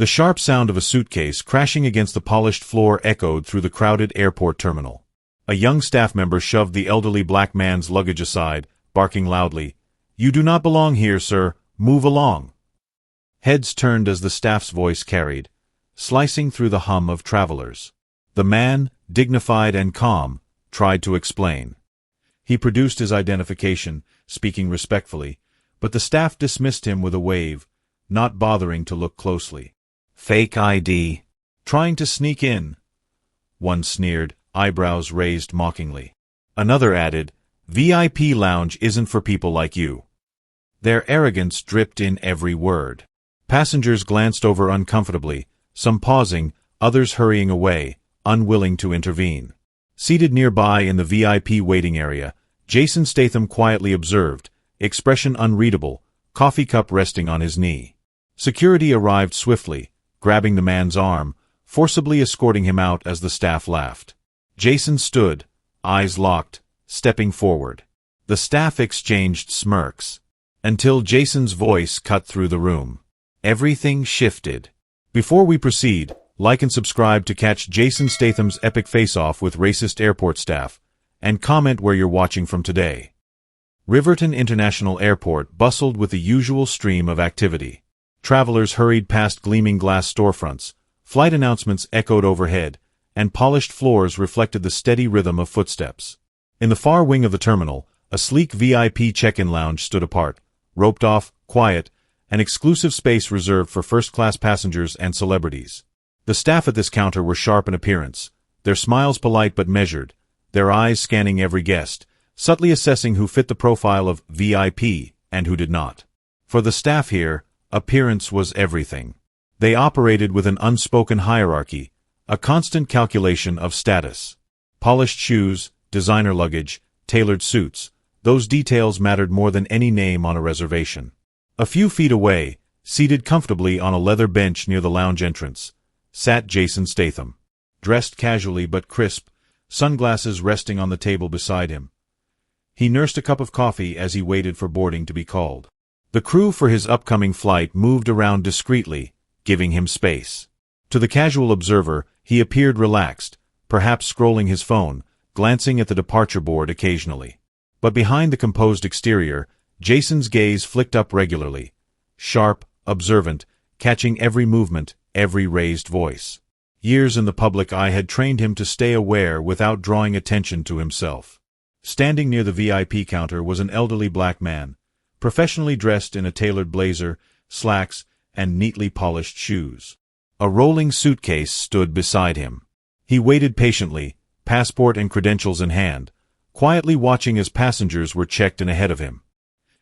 The sharp sound of a suitcase crashing against the polished floor echoed through the crowded airport terminal. A young staff member shoved the elderly black man's luggage aside, barking loudly, "You do not belong here, sir. Move along." Heads turned as the staff's voice carried, slicing through the hum of travelers. The man, dignified and calm, tried to explain. He produced his identification, speaking respectfully, but the staff dismissed him with a wave, not bothering to look closely. "Fake ID. Trying to sneak in," one sneered, eyebrows raised mockingly. Another added, "VIP lounge isn't for people like you." Their arrogance dripped in every word. Passengers glanced over uncomfortably, some pausing, others hurrying away, unwilling to intervene. Seated nearby in the VIP waiting area, Jason Statham quietly observed, expression unreadable, coffee cup resting on his knee. Security arrived swiftly, grabbing the man's arm, forcibly escorting him out as the staff laughed. Jason stood, eyes locked, stepping forward. The staff exchanged smirks, until Jason's voice cut through the room. Everything shifted. Before we proceed, like and subscribe to catch Jason Statham's epic face-off with racist airport staff, and comment where you're watching from today. Riverton International Airport bustled with the usual stream of activity. Travelers hurried past gleaming glass storefronts, flight announcements echoed overhead, and polished floors reflected the steady rhythm of footsteps. In the far wing of the terminal, a sleek VIP check-in lounge stood apart, roped off, quiet, an exclusive space reserved for first-class passengers and celebrities. The staff at this counter were sharp in appearance, their smiles polite but measured, their eyes scanning every guest, subtly assessing who fit the profile of VIP and who did not. For the staff here, appearance was everything. They operated with an unspoken hierarchy, a constant calculation of status. Polished shoes, designer luggage, tailored suits, those details mattered more than any name on a reservation. A few feet away, seated comfortably on a leather bench near the lounge entrance, sat Jason Statham. Dressed casually but crisp, sunglasses resting on the table beside him. He nursed a cup of coffee as he waited for boarding to be called. The crew for his upcoming flight moved around discreetly, giving him space. To the casual observer, he appeared relaxed, perhaps scrolling his phone, glancing at the departure board occasionally. But behind the composed exterior, Jason's gaze flicked up regularly, sharp, observant, catching every movement, every raised voice. Years in the public eye had trained him to stay aware without drawing attention to himself. Standing near the VIP counter was an elderly black man, professionally dressed in a tailored blazer, slacks, and neatly polished shoes. A rolling suitcase stood beside him. He waited patiently, passport and credentials in hand, quietly watching as passengers were checked in ahead of him.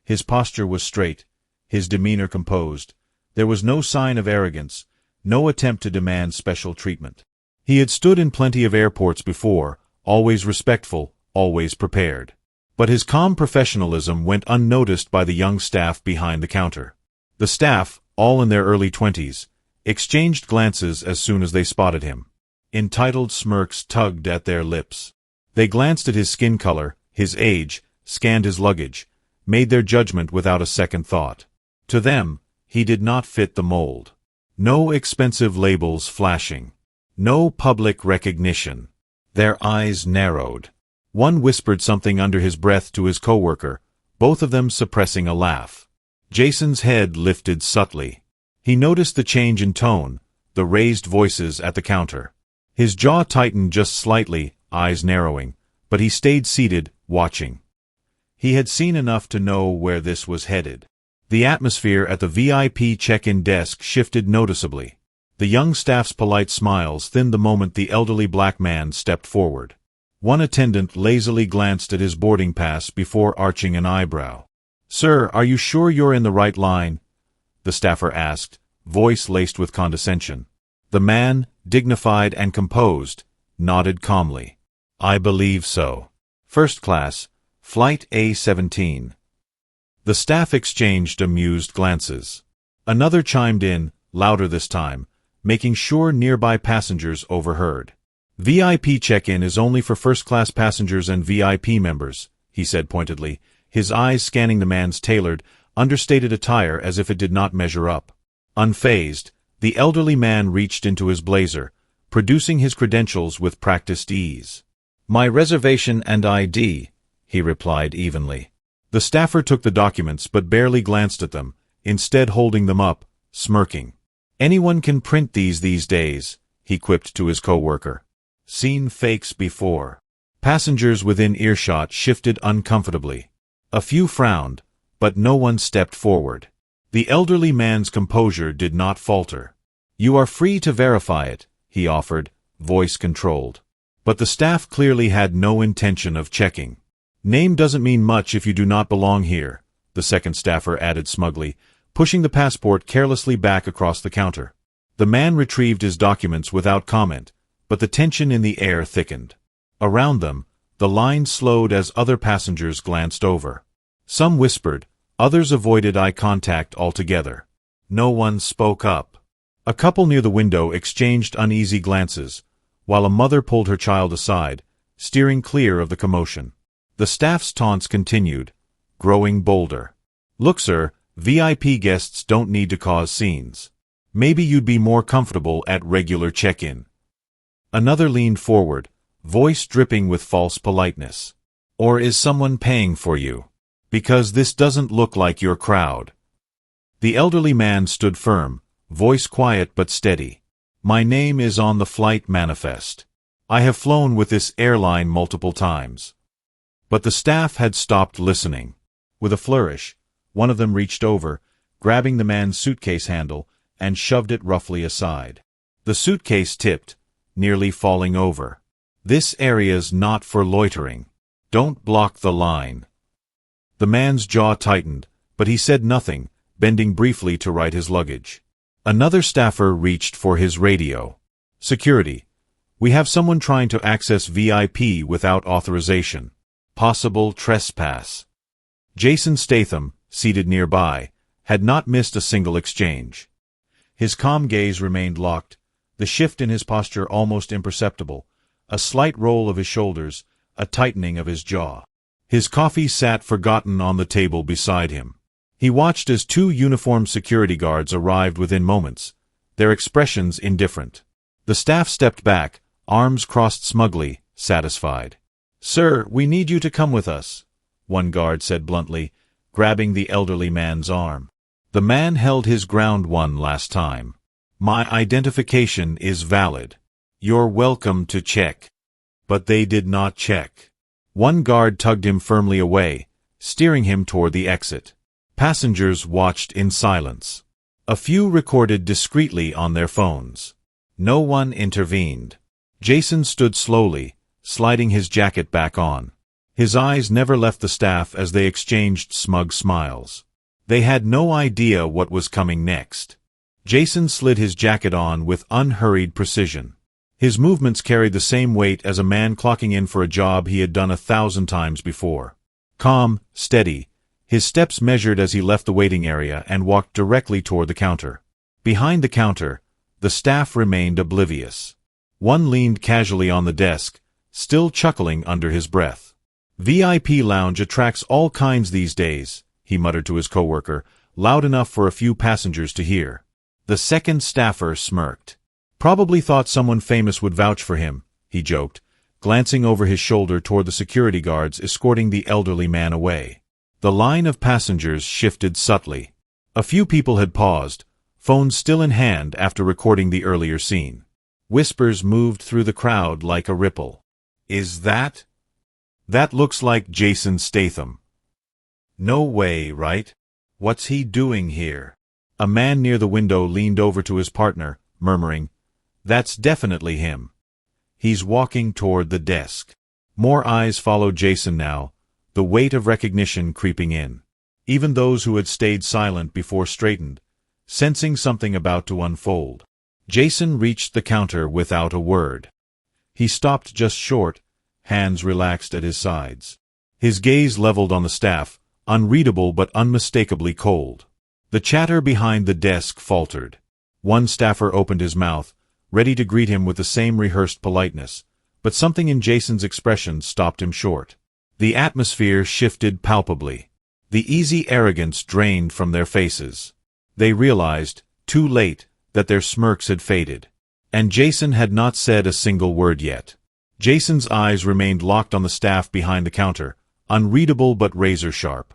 His posture was straight, his demeanor composed. There was no sign of arrogance, no attempt to demand special treatment. He had stood in plenty of airports before, always respectful, always prepared. But his calm professionalism went unnoticed by the young staff behind the counter. The staff, all in their early 20s, exchanged glances as soon as they spotted him. Entitled smirks tugged at their lips. They glanced at his skin color, his age, scanned his luggage, made their judgment without a second thought. To them, he did not fit the mold. No expensive labels flashing. No public recognition. Their eyes narrowed. One whispered something under his breath to his coworker, both of them suppressing a laugh. Jason's head lifted subtly. He noticed the change in tone, the raised voices at the counter. His jaw tightened just slightly, eyes narrowing, but he stayed seated, watching. He had seen enough to know where this was headed. The atmosphere at the VIP check-in desk shifted noticeably. The young staff's polite smiles thinned the moment the elderly black man stepped forward. One attendant lazily glanced at his boarding pass before arching an eyebrow. "Sir, are you sure you're in the right line?" the staffer asked, voice laced with condescension. The man, dignified and composed, nodded calmly. "I believe so. First class, Flight A-17. The staff exchanged amused glances. Another chimed in, louder this time, making sure nearby passengers overheard. "VIP check-in is only for first-class passengers and VIP members," he said pointedly, his eyes scanning the man's tailored, understated attire as if it did not measure up. Unfazed, The elderly man reached into his blazer, producing his credentials with practiced ease. "My reservation and ID," he replied evenly. The staffer took the documents but barely glanced at them, instead holding them up, smirking. "Anyone can print these days," he quipped to his co-worker. "Seen fakes before." Passengers within earshot shifted uncomfortably. A few frowned, but no one stepped forward. The elderly man's composure did not falter. "You are free to verify it," he offered, voice controlled. But the staff clearly had no intention of checking. "Name doesn't mean much if you do not belong here," the second staffer added smugly, pushing the passport carelessly back across the counter. The man retrieved his documents without comment, but the tension in the air thickened. Around them, the line slowed as other passengers glanced over. Some whispered, others avoided eye contact altogether. No one spoke up. A couple near the window exchanged uneasy glances, while a mother pulled her child aside, steering clear of the commotion. The staff's taunts continued, growing bolder. "Look, sir, VIP guests don't need to cause scenes. Maybe you'd be more comfortable at regular check-in." Another leaned forward, voice dripping with false politeness. "Or is someone paying for you? Because this doesn't look like your crowd." The elderly man stood firm, voice quiet but steady. "My name is on the flight manifest. I have flown with this airline multiple times." But the staff had stopped listening. With a flourish, one of them reached over, grabbing the man's suitcase handle, and shoved it roughly aside. The suitcase tipped, nearly falling over. "This area's not for loitering. Don't block the line." The man's jaw tightened, but he said nothing, bending briefly to right his luggage. Another staffer reached for his radio. "Security. We have someone trying to access VIP without authorization. Possible trespass." Jason Statham, seated nearby, had not missed a single exchange. His calm gaze remained locked, the shift in his posture almost imperceptible, a slight roll of his shoulders, a tightening of his jaw. His coffee sat forgotten on the table beside him. He watched as two uniformed security guards arrived within moments, their expressions indifferent. The staff stepped back, arms crossed smugly, satisfied. "Sir, we need you to come with us," one guard said bluntly, grabbing the elderly man's arm. The man held his ground one last time. "My identification is valid. You're welcome to check." But they did not check. One guard tugged him firmly away, steering him toward the exit. Passengers watched in silence. A few recorded discreetly on their phones. No one intervened. Jason stood slowly, sliding his jacket back on. His eyes never left the staff as they exchanged smug smiles. They had no idea what was coming next. Jason slid his jacket on with unhurried precision. His movements carried the same weight as a man clocking in for a job he had done 1,000 times before. Calm, steady, his steps measured as he left the waiting area and walked directly toward the counter. Behind the counter, the staff remained oblivious. One leaned casually on the desk, still chuckling under his breath. "VIP lounge attracts all kinds these days," he muttered to his coworker, loud enough for a few passengers to hear. The second staffer smirked. "Probably thought someone famous would vouch for him," he joked, glancing over his shoulder toward the security guards escorting the elderly man away. The line of passengers shifted subtly. A few people had paused, phones still in hand after recording the earlier scene. Whispers moved through the crowd like a ripple. "Is that? That looks like Jason Statham." "No way, right? What's he doing here?" A man near the window leaned over to his partner, murmuring, "That's definitely him. He's walking toward the desk." More eyes followed Jason now, the weight of recognition creeping in. Even those who had stayed silent before straightened, sensing something about to unfold. Jason reached the counter without a word. He stopped just short, hands relaxed at his sides. His gaze leveled on the staff, unreadable but unmistakably cold. The chatter behind the desk faltered. One staffer opened his mouth, ready to greet him with the same rehearsed politeness, but something in Jason's expression stopped him short. The atmosphere shifted palpably. The easy arrogance drained from their faces. They realized, too late, that their smirks had faded. And Jason had not said a single word yet. Jason's eyes remained locked on the staff behind the counter, unreadable but razor-sharp.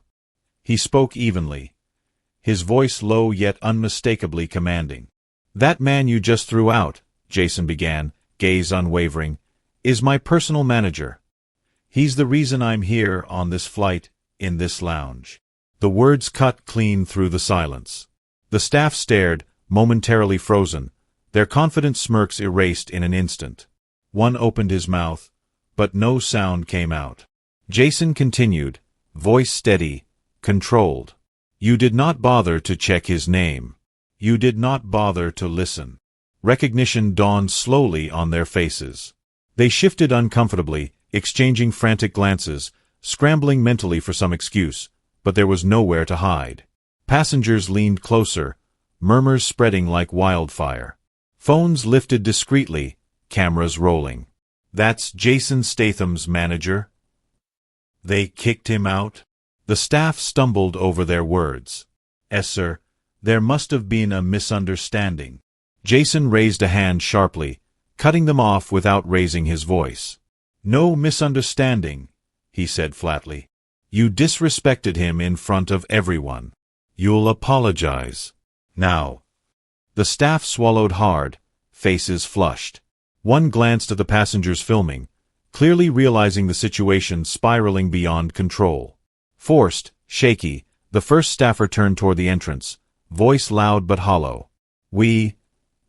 He spoke evenly, his voice low yet unmistakably commanding. "That man you just threw out," Jason began, gaze unwavering, "is my personal manager. He's the reason I'm here on this flight, in this lounge." The words cut clean through the silence. The staff stared, momentarily frozen, their confident smirks erased in an instant. One opened his mouth, but no sound came out. Jason continued, voice steady, controlled. "You did not bother to check his name. You did not bother to listen." Recognition dawned slowly on their faces. They shifted uncomfortably, exchanging frantic glances, scrambling mentally for some excuse, but there was nowhere to hide. Passengers leaned closer, murmurs spreading like wildfire. Phones lifted discreetly, cameras rolling. "That's Jason Statham's manager? They kicked him out?" The staff stumbled over their words. "Yes, sir. There must have been a misunderstanding." Jason raised a hand sharply, cutting them off without raising his voice. "No misunderstanding," he said flatly. "You disrespected him in front of everyone. You'll apologize now." The staff swallowed hard, faces flushed. One glanced at the passengers filming, clearly realizing the situation spiraling beyond control. Forced, shaky, the first staffer turned toward the entrance, voice loud but hollow. We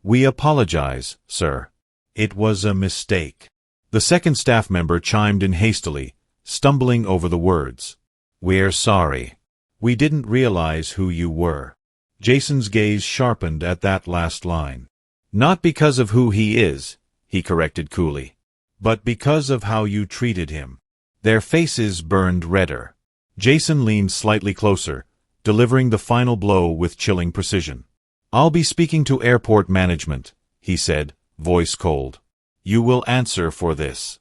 apologize, sir. It was a mistake." The second staff member chimed in hastily, stumbling over the words. "We're sorry. We didn't realize who you were." Jason's gaze sharpened at that last line. "Not because of who he is," he corrected coolly, "but because of how you treated him." Their faces burned redder. Jason leaned slightly closer, delivering the final blow with chilling precision. "I'll be speaking to airport management," he said, voice cold. "You will answer for this."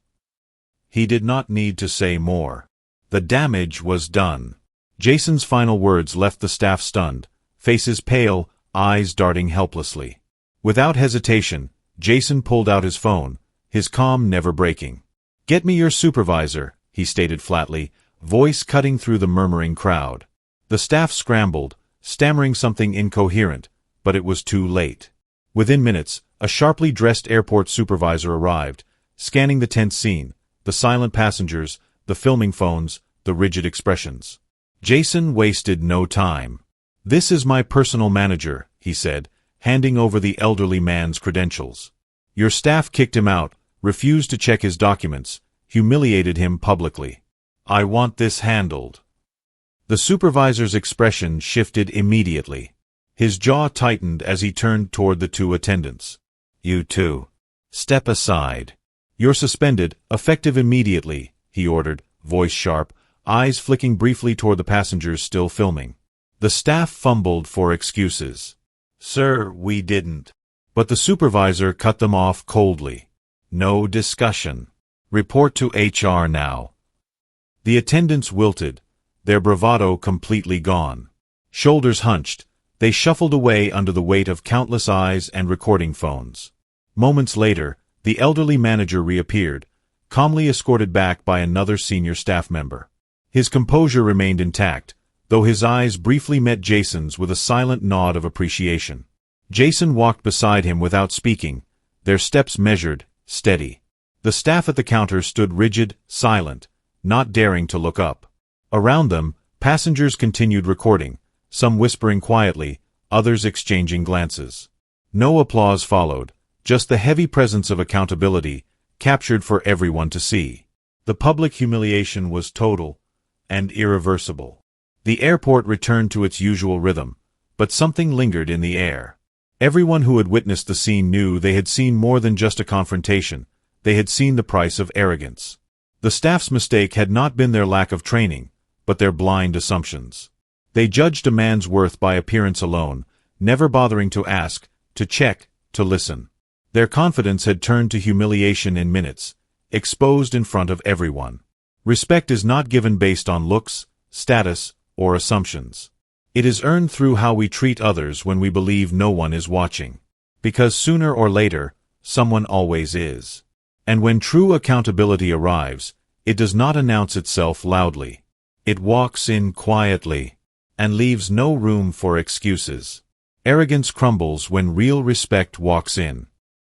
He did not need to say more. The damage was done. Jason's final words left the staff stunned, faces pale, eyes darting helplessly. Without hesitation, Jason pulled out his phone, his calm never breaking. "Get me your supervisor," he stated flatly, voice cutting through the murmuring crowd. The staff scrambled, stammering something incoherent, but it was too late. Within minutes, a sharply dressed airport supervisor arrived, scanning the tense scene, the silent passengers, the filming phones, the rigid expressions. Jason wasted no time. "This is my personal manager," he said, handing over the elderly man's credentials. "Your staff kicked him out, refused to check his documents, humiliated him publicly. I want this handled." The supervisor's expression shifted immediately. His jaw tightened as he turned toward the two attendants. "You two. Step aside. You're suspended, effective immediately," he ordered, voice sharp, eyes flicking briefly toward the passengers still filming. The staff fumbled for excuses. "Sir, we didn't." But the supervisor cut them off coldly. "No discussion. Report to HR now." The attendants wilted, their bravado completely gone. Shoulders hunched, they shuffled away under the weight of countless eyes and recording phones. Moments later, the elderly manager reappeared, calmly escorted back by another senior staff member. His composure remained intact, though his eyes briefly met Jason's with a silent nod of appreciation. Jason walked beside him without speaking, their steps measured, steady. The staff at the counter stood rigid, silent, not daring to look up. Around them, passengers continued recording, some whispering quietly, others exchanging glances. No applause followed, just the heavy presence of accountability, captured for everyone to see. The public humiliation was total and irreversible. The airport returned to its usual rhythm, but something lingered in the air. Everyone who had witnessed the scene knew they had seen more than just a confrontation, they had seen the price of arrogance. The staff's mistake had not been their lack of training, but their blind assumptions. They judged a man's worth by appearance alone, never bothering to ask, to check, to listen. Their confidence had turned to humiliation in minutes, exposed in front of everyone. Respect is not given based on looks, status, or assumptions. It is earned through how we treat others when we believe no one is watching. Because sooner or later, someone always is. And when true accountability arrives, it does not announce itself loudly. It walks in quietly, and leaves no room for excuses. Arrogance crumbles when real respect walks in.